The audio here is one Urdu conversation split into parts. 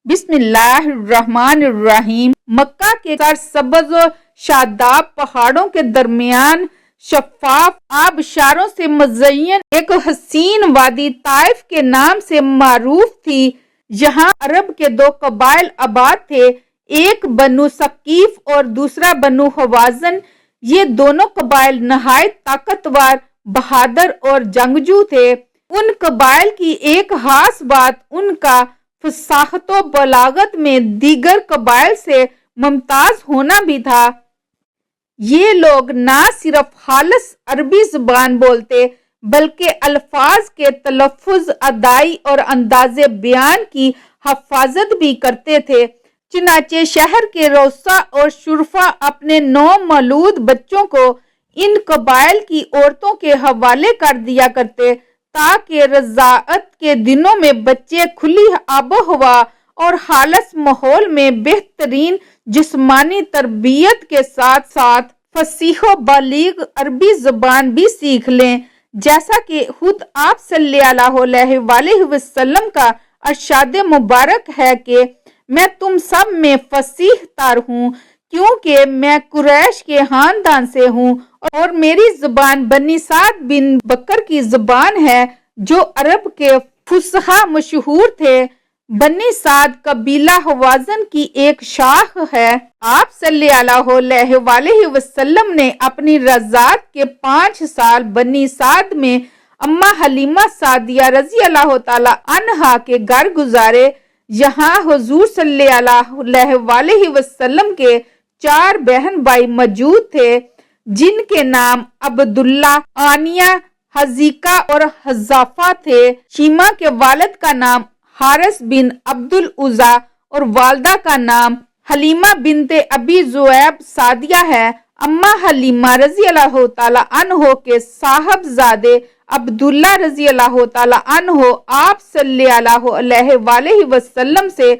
بسم اللہ الرحمن الرحیم۔ مکہ کے سرسبز و شاداب پہاڑوں کے درمیان شفاف آبشاروں سے مزین ایک حسین وادی طائف کے نام سے معروف تھی۔ یہاں عرب کے دو قبائل آباد تھے، ایک بنو ثقیف اور دوسرا بنو حوازن۔ یہ دونوں قبائل نہایت طاقتور، بہادر اور جنگجو تھے۔ ان قبائل کی ایک خاص بات ان کا فصاحت و بلاغت میں دیگر قبائل سے ممتاز ہونا بھی تھا۔ یہ لوگ نہ صرف خالص عربی زبان بولتے بلکہ الفاظ کے تلفظ، ادائی اور انداز بیان کی حفاظت بھی کرتے تھے۔ چنانچہ شہر کے رؤساء اور شرفاء اپنے نو مولود بچوں کو ان قبائل کی عورتوں کے حوالے کر دیا کرتے تاکہ رضاعت کے دنوں میں بچے کھلی آب و ہوا اور خالص ماحول میں بہترین جسمانی تربیت کے ساتھ ساتھ فصیح و بلیغ عربی زبان بھی سیکھ لیں، جیسا کہ خود آپ صلی اللہ علیہ وآلہ وسلم کا ارشاد مبارک ہے کہ میں تم سب میں فصیح تر ہوں، کیونکہ میں قریش کے خاندان سے ہوں اور میری زبان بنی سعد بن بکر کی زبان ہے جو عرب کے فصحاء مشہور تھے۔ بنی سعد قبیلہ حوازن کی ایک شاخ ہے۔ آپ صلی اللہ علیہ وآلہ وسلم نے اپنی رضاعت کے 5 سال بنی سعد میں اماں حلیمہ سعدیہ رضی اللہ تعالی عنہا کے گھر گزارے۔ یہاں حضور صلی اللہ علیہ وآلہ وسلم کے 4 بہن بھائی موجود تھے جن کے نام عبداللہ، آنیہ، حذیقہ اور حذافہ تھے۔ شیمہ کے والد کا نام حارث بن عبد العزیٰ اور والدہ کا نام حلیمہ بنت ابی ذؤیب سعدیہ ہے۔ اماں حلیمہ رضی اللہ تعالی عنہ کے صاحبزادے عبداللہ رضی اللہ تعالی عنہ آپ صلی اللہ علیہ وآلہ وسلم سے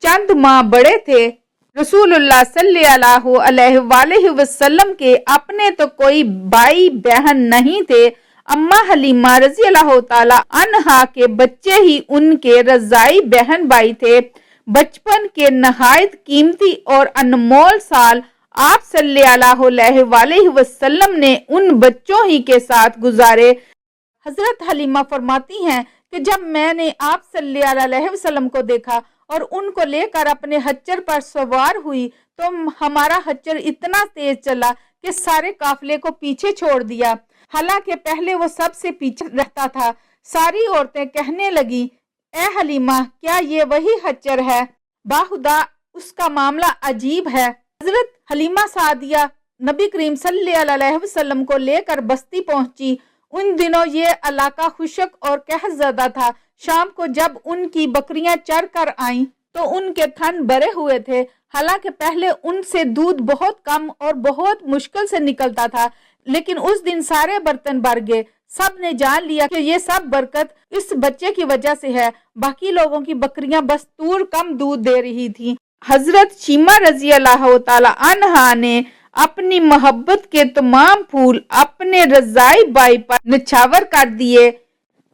چند ماہ بڑے تھے۔ رسول اللہ صلی اللہ علیہ وآلہ وسلم کے اپنے تو کوئی بھائی بہن نہیں تھے۔ اماں حلیمہ رضی اللہ تعالی عنہا کے بچے ہی ان کے رضاعی بہن بھائی تھے۔ بچپن کے نہایت قیمتی اور انمول سال آپ صلی اللہ علیہ وآلہ وسلم نے ان بچوں ہی کے ساتھ گزارے۔ حضرت حلیمہ فرماتی ہیں کہ جب میں نے آپ صلی اللہ علیہ وسلم کو دیکھا اور ان کو لے کر اپنے خچر پر سوار ہوئی تو ہمارا خچر اتنا تیز چلا کہ سارے قافلے کو پیچھے چھوڑ دیا، حالانکہ پہلے وہ سب سے پیچھے رہتا تھا۔ ساری عورتیں کہنے لگیں، اے حلیمہ، کیا یہ وہی خچر ہے؟ باخدا اس کا معاملہ عجیب ہے۔ حضرت حلیمہ سعدیہ نبی کریم صلی اللہ علیہ وسلم کو لے کر بستی پہنچی۔ ان دنوں یہ علاقہ خشک اور قحط زدہ تھا۔ شام کو جب ان کی بکریاں چر کر آئیں تو ان کے تھن بھرے ہوئے تھے، حالانکہ پہلے ان سے دودھ بہت کم اور بہت مشکل سے نکلتا تھا، لیکن اس دن سارے برتن بھر گئے۔ سب نے جان لیا کہ یہ سب برکت اس بچے کی وجہ سے ہے۔ باقی لوگوں کی بکریاں بس طور کم دودھ دے رہی تھیں۔ حضرت شیمہ رضی اللہ تعالی عنہا نے اپنی محبت کے تمام پھول اپنے رضاعی بھائی پر نچھاور کر دیے۔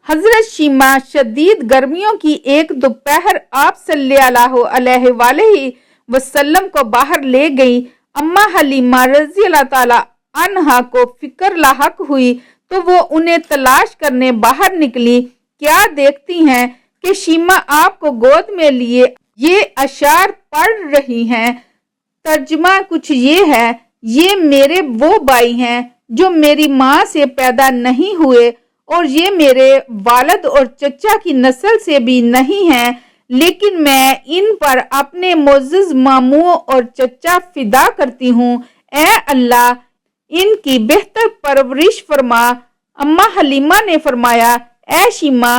حضرت شیمہ شدید گرمیوں کی ایک دوپہر آپ صلی اللہ علیہ وآلہ وسلم کو باہر لے گئی۔ اماں حلیمہ رضی اللہ تعالی عنہا کو فکر لاحق ہوئی تو وہ انہیں تلاش کرنے باہر نکلی۔ کیا دیکھتی ہیں کہ شیمہ آپ کو گود میں لیے یہ اشعار پڑھ رہی ہیں۔ ترجمہ کچھ یہ ہے، یہ میرے وہ بھائی ہیں جو میری ماں سے پیدا نہیں ہوئے اور یہ میرے والد اور چچا کی نسل سے بھی نہیں ہیں، لیکن میں ان پر اپنے معزز ماموں اور چچا فدا کرتی ہوں۔ اے اللہ، ان کی بہتر پرورش فرما۔ اماں حلیمہ نے فرمایا، اے شیمہ،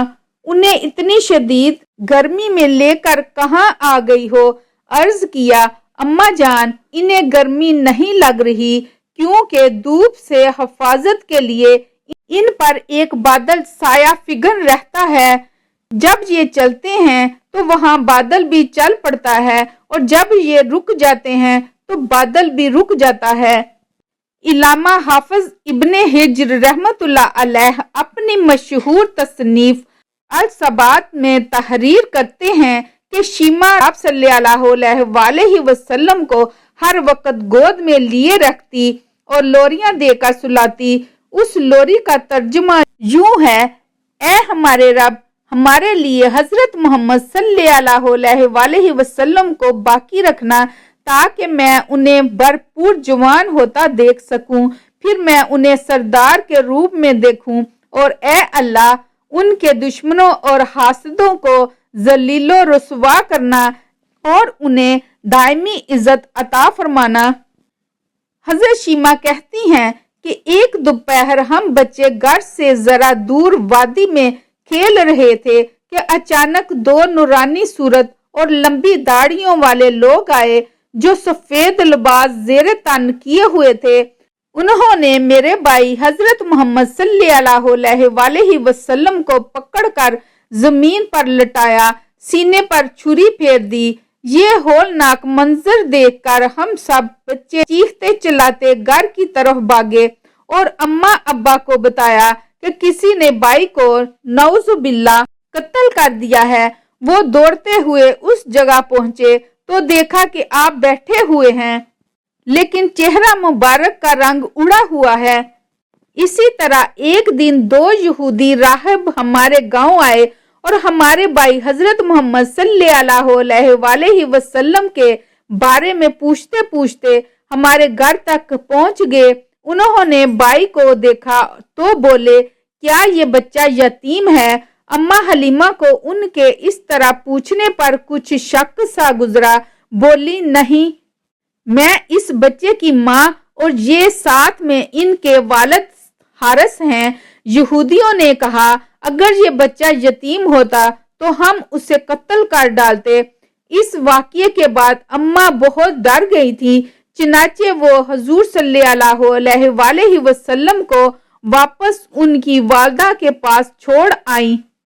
انہیں اتنی شدید گرمی میں لے کر کہاں آ گئی ہو؟ عرض کیا، اماں جان، انہیں گرمی نہیں لگ رہی کیونکہ دھوپ سے حفاظت کے لیے ان پر ایک بادل سایہ فگن رہتا ہے۔ جب یہ چلتے ہیں تو وہاں بادل بھی چل پڑتا ہے اور جب یہ رک جاتے ہیں تو بادل بھی رک جاتا ہے۔ علامہ حافظ ابن حجر رحمۃ اللہ علیہ اپنی مشہور تصنیف الثبات میں تحریر کرتے ہیں کہ کہ شیما آپ صلی اللہ علیہ وسلم کو ہر وقت گود میں لیے رکھتی اور لوریاں دے کر سلاتی۔ اس لوری کا ترجمہ یوں ہے: اے ہمارے رب، ہمارے لیے حضرت محمد صلی اللہ علیہ وسلم کو باقی رکھنا تاکہ میں انہیں بھرپور جوان ہوتا دیکھ سکوں، پھر میں انہیں سردار کے روپ میں دیکھوں، اور اے اللہ، ان کے دشمنوں اور حاسدوں کو ذلیل و رسوا کرنا اور انہیں دائمی عزت عطا فرمانا۔ حضرت شیما کہتی ہیں کہ ایک دوپہر ہم بچے گھر سے ذرا دور وادی میں کھیل رہے تھے کہ اچانک دو نورانی صورت اور لمبی داڑھیوں والے لوگ آئے جو سفید لباس زیر تن کیے ہوئے تھے۔ انہوں نے میرے بھائی حضرت محمد صلی اللہ علیہ وسلم کو پکڑ کر زمین پر لٹایا، سینے پر چھری پھیر دی۔ یہ ہولناک منظر دیکھ کر ہم سب بچے چیختے چلاتے گھر کی طرف بھاگے اور اماں ابا کو بتایا کہ کسی نے بھائی کو نعوذ باللہ قتل کر دیا ہے۔ وہ دوڑتے ہوئے اس جگہ پہنچے تو دیکھا کہ آپ بیٹھے ہوئے ہیں، لیکن چہرہ مبارک کا رنگ اڑا ہوا ہے۔ اسی طرح ایک دن دو یہودی راہب ہمارے گاؤں آئے اور ہمارے بھائی حضرت محمد صلی اللہ علیہ وسلم کے بارے میں پوچھتے پوچھتے ہمارے گھر تک پہنچ گئے۔ انہوں نے بھائی کو دیکھا تو بولے، کیا یہ بچہ یتیم ہے؟ اماں حلیمہ کو ان کے اس طرح پوچھنے پر کچھ شک سا گزرا، بولی، نہیں، میں اس بچے کی ماں اور یہ ساتھ میں ان کے والد حارث ہیں۔ یہودیوں نے کہا، اگر یہ بچہ یتیم ہوتا تو ہم اسے قتل کر ڈالتے۔ اس واقعے کے بعد اماں بہت ڈر گئی تھی، چنانچہ وہ حضور صلی اللہ علیہ وسلم کو واپس ان کی والدہ کے پاس چھوڑ آئیں۔